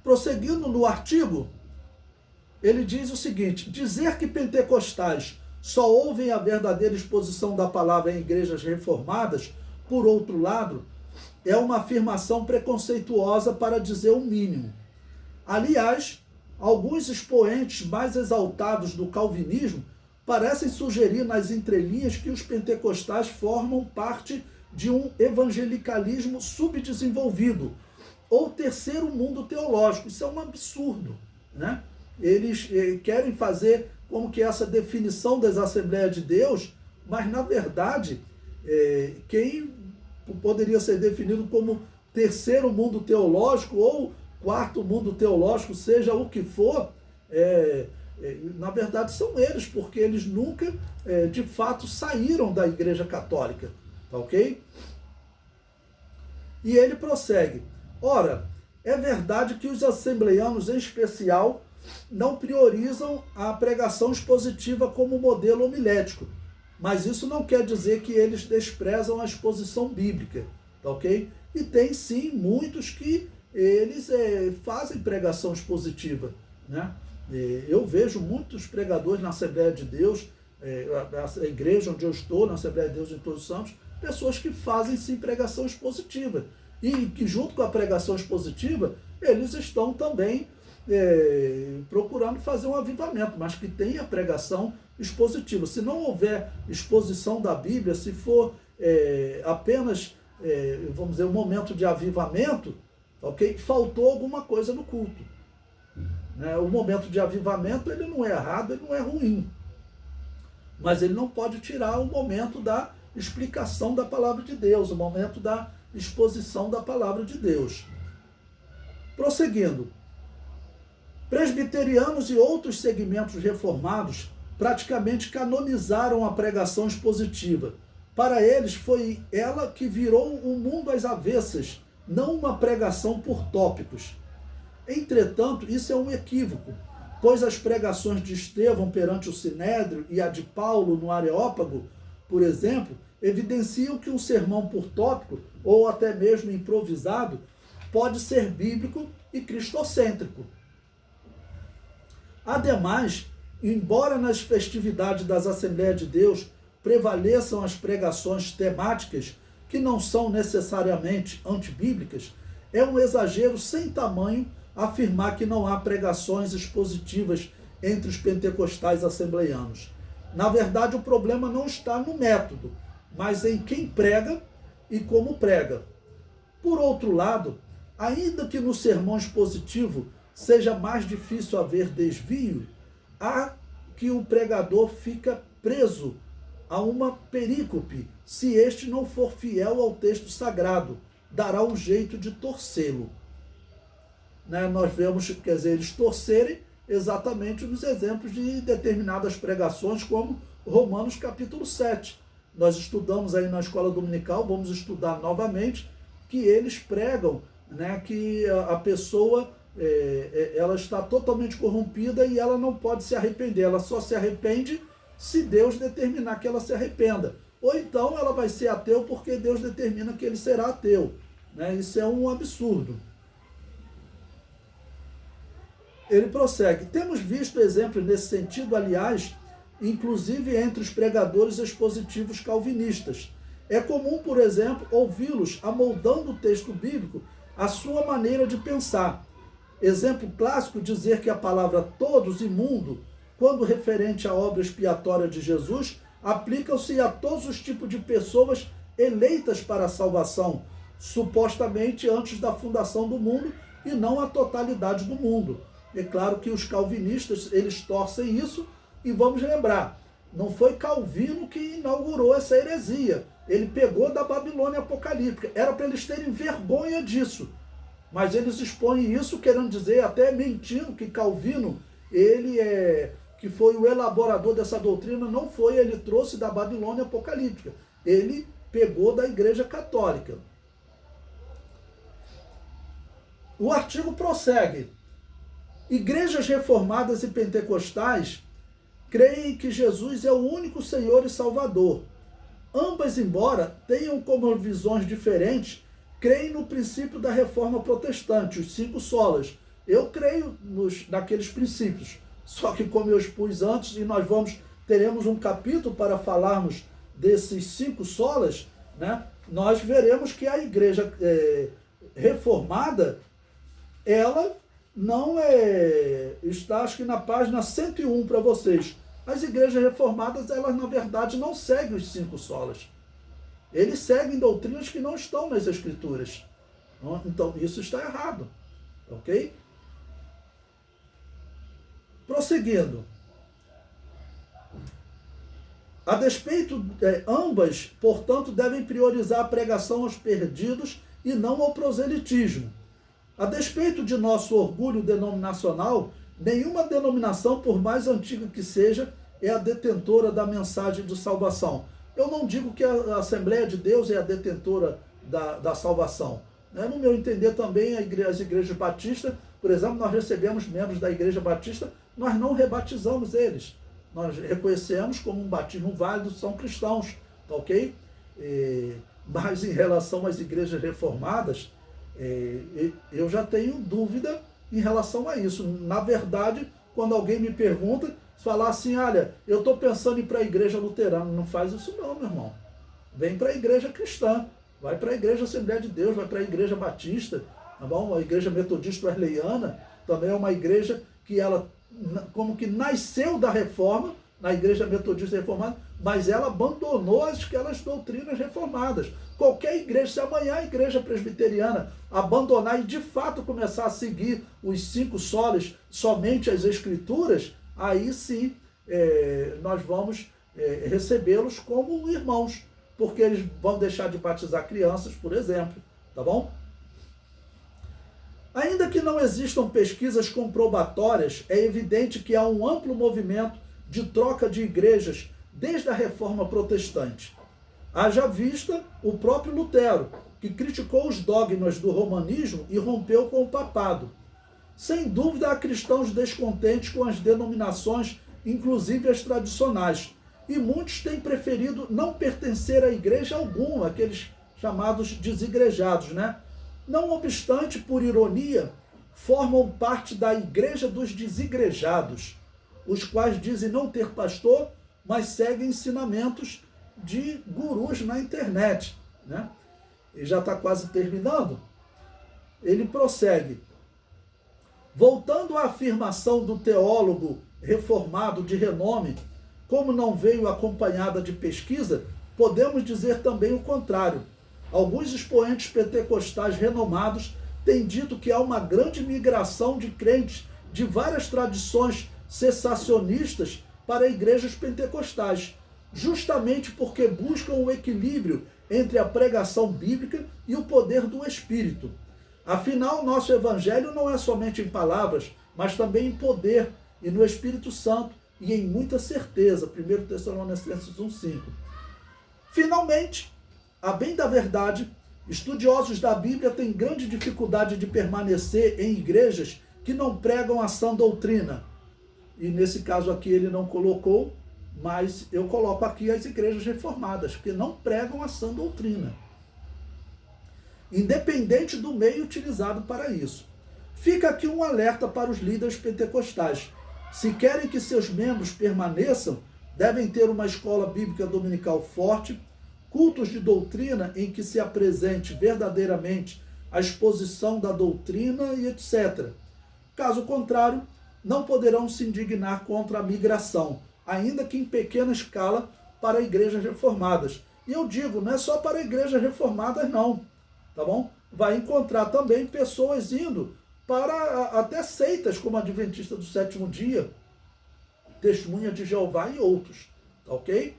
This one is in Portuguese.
Prosseguindo no artigo, ele diz o seguinte: dizer que pentecostais só ouvem a verdadeira exposição da palavra em igrejas reformadas, por outro lado, é uma afirmação preconceituosa para dizer o mínimo. Aliás, alguns expoentes mais exaltados do calvinismo parecem sugerir nas entrelinhas que os pentecostais formam parte de um evangelicalismo subdesenvolvido, ou terceiro mundo teológico. Isso é um absurdo, né? Eles querem fazer como que essa definição das Assembleias de Deus, mas na verdade, quem poderia ser definido como terceiro mundo teológico ou quarto mundo teológico, seja o que for, na verdade são eles, porque eles nunca, de fato, saíram da Igreja Católica, tá ok? E ele prossegue: ora, é verdade que os assembleianos, em especial, não priorizam a pregação expositiva como modelo homilético, mas isso não quer dizer que eles desprezam a exposição bíblica, tá ok? E tem sim muitos que eles fazem pregação expositiva, né? Eu vejo muitos pregadores na Assembleia de Deus, a igreja onde eu estou, na Assembleia de Deus em Todos os Santos, pessoas que fazem sim pregação expositiva, e que junto com a pregação expositiva, eles estão também procurando fazer um avivamento, mas que tenha pregação expositiva. Se não houver exposição da Bíblia, se for apenas, vamos dizer, um momento de avivamento, ok? Faltou alguma coisa no culto, né? O momento de avivamento, ele não é errado, ele não é ruim, mas ele não pode tirar o momento da explicação da palavra de Deus, o momento da exposição da palavra de Deus. Prosseguindo, presbiterianos e outros segmentos reformados praticamente canonizaram a pregação expositiva. Para eles, foi ela que virou o mundo às avessas, não uma pregação por tópicos. Entretanto, isso é um equívoco, pois as pregações de Estevão perante o Sinédrio e a de Paulo no Areópago, por exemplo, evidenciam que um sermão por tópico, ou até mesmo improvisado, pode ser bíblico e cristocêntrico. Ademais, embora nas festividades das Assembleias de Deus prevaleçam as pregações temáticas que não são necessariamente antibíblicas, é um exagero sem tamanho afirmar que não há pregações expositivas entre os pentecostais assembleianos. Na verdade, o problema não está no método, mas em quem prega e como prega. Por outro lado, ainda que no sermão expositivo seja mais difícil haver desvio, há que o pregador fica preso a uma perícope, se este não for fiel ao texto sagrado, dará um jeito de torcê-lo. Né? Nós vemos, quer dizer, eles torcerem exatamente nos exemplos de determinadas pregações, como Romanos capítulo 7. Nós estudamos aí na escola dominical, vamos estudar novamente, que eles pregam, né, que a pessoa ela está totalmente corrompida e ela não pode se arrepender, ela só se arrepende se Deus determinar que ela se arrependa. Ou então ela vai ser ateu porque Deus determina que ele será ateu. Né? Isso é um absurdo. Ele prossegue: temos visto exemplos nesse sentido, aliás, inclusive entre os pregadores expositivos calvinistas. É comum, por exemplo, ouvi-los amoldando o texto bíblico à sua maneira de pensar. Exemplo clássico, dizer que a palavra todos e mundo, quando referente à obra expiatória de Jesus, aplica-se a todos os tipos de pessoas eleitas para a salvação, supostamente antes da fundação do mundo, e não a totalidade do mundo. É claro que os calvinistas, eles torcem isso, e vamos lembrar, não foi Calvino que inaugurou essa heresia, ele pegou da Babilônia apocalíptica, era para eles terem vergonha disso, mas eles expõem isso querendo dizer, até mentindo, que Calvino, ele que foi o elaborador dessa doutrina, não foi, ele trouxe da Babilônia apocalíptica, ele pegou da Igreja Católica. O artigo prossegue: igrejas reformadas e pentecostais creem que Jesus é o único Senhor e Salvador. Ambas, embora tenham como visões diferentes, creem no princípio da reforma protestante, os 5 solas, Eu creio naqueles princípios. Só que, como eu expus antes, e nós teremos um capítulo para falarmos desses 5 solas, né? Nós veremos que a igreja reformada, ela não está, acho que na página 101 para vocês. As igrejas reformadas, elas na verdade não seguem os 5 solas. Eles seguem doutrinas que não estão nas Escrituras. Então, isso está errado. Ok? Prosseguindo. A despeito, ambas, portanto, devem priorizar a pregação aos perdidos e não ao proselitismo. A despeito de nosso orgulho denominacional, nenhuma denominação, por mais antiga que seja, é a detentora da mensagem de salvação. Eu não digo que a Assembleia de Deus é a detentora da salvação. No meu entender também, as igrejas batistas, por exemplo, nós recebemos membros da igreja batista, nós não rebatizamos eles. Nós reconhecemos como um batismo válido, são cristãos, tá ok? Mas em relação às igrejas reformadas, eu já tenho dúvida em relação a isso. Na verdade, quando alguém me pergunta, falar assim, olha, eu estou pensando em ir para a igreja luterana, não faz isso não, meu irmão. Vem para a igreja cristã, vai para a igreja Assembleia de Deus, vai para a igreja batista, tá bom? A igreja metodista wesleyana também é uma igreja que ela como que nasceu da reforma, na igreja metodista reformada, mas ela abandonou aquelas doutrinas reformadas. Qualquer igreja, se amanhã a igreja presbiteriana abandonar e de fato começar a seguir os 5 solas, somente as escrituras, aí sim nós vamos recebê-los como irmãos, porque eles vão deixar de batizar crianças, por exemplo, tá bom? Ainda que não existam pesquisas comprobatórias, é evidente que há um amplo movimento de troca de igrejas desde a Reforma Protestante. Haja vista o próprio Lutero, que criticou os dogmas do romanismo e rompeu com o papado. Sem dúvida, há cristãos descontentes com as denominações, inclusive as tradicionais, e muitos têm preferido não pertencer a igreja alguma, aqueles chamados desigrejados, né? Não obstante, por ironia, formam parte da igreja dos desigrejados, os quais dizem não ter pastor, mas seguem ensinamentos de gurus na internet, né? E já está quase terminando. Ele prossegue. Voltando à afirmação do teólogo reformado de renome, como não veio acompanhada de pesquisa, podemos dizer também o contrário. Alguns expoentes pentecostais renomados têm dito que há uma grande migração de crentes de várias tradições cessacionistas para igrejas pentecostais, justamente porque buscam o equilíbrio entre a pregação bíblica e o poder do Espírito. Afinal, nosso evangelho não é somente em palavras, mas também em poder e no Espírito Santo e em muita certeza. 1 Tessalonicenses 1,5. Finalmente, a bem da verdade, estudiosos da Bíblia têm grande dificuldade de permanecer em igrejas que não pregam a sã doutrina. E nesse caso aqui ele não colocou, mas eu coloco aqui as igrejas reformadas, que não pregam a sã doutrina. Independente do meio utilizado para isso. Fica aqui um alerta para os líderes pentecostais. Se querem que seus membros permaneçam, devem ter uma escola bíblica dominical forte, cultos de doutrina em que se apresente verdadeiramente a exposição da doutrina e etc. Caso contrário, não poderão se indignar contra a migração, ainda que em pequena escala, para igrejas reformadas. E eu digo, não é só para igrejas reformadas não, tá bom? Vai encontrar também pessoas indo para até seitas como a Adventista do Sétimo Dia, Testemunha de Jeová e outros, tá ok?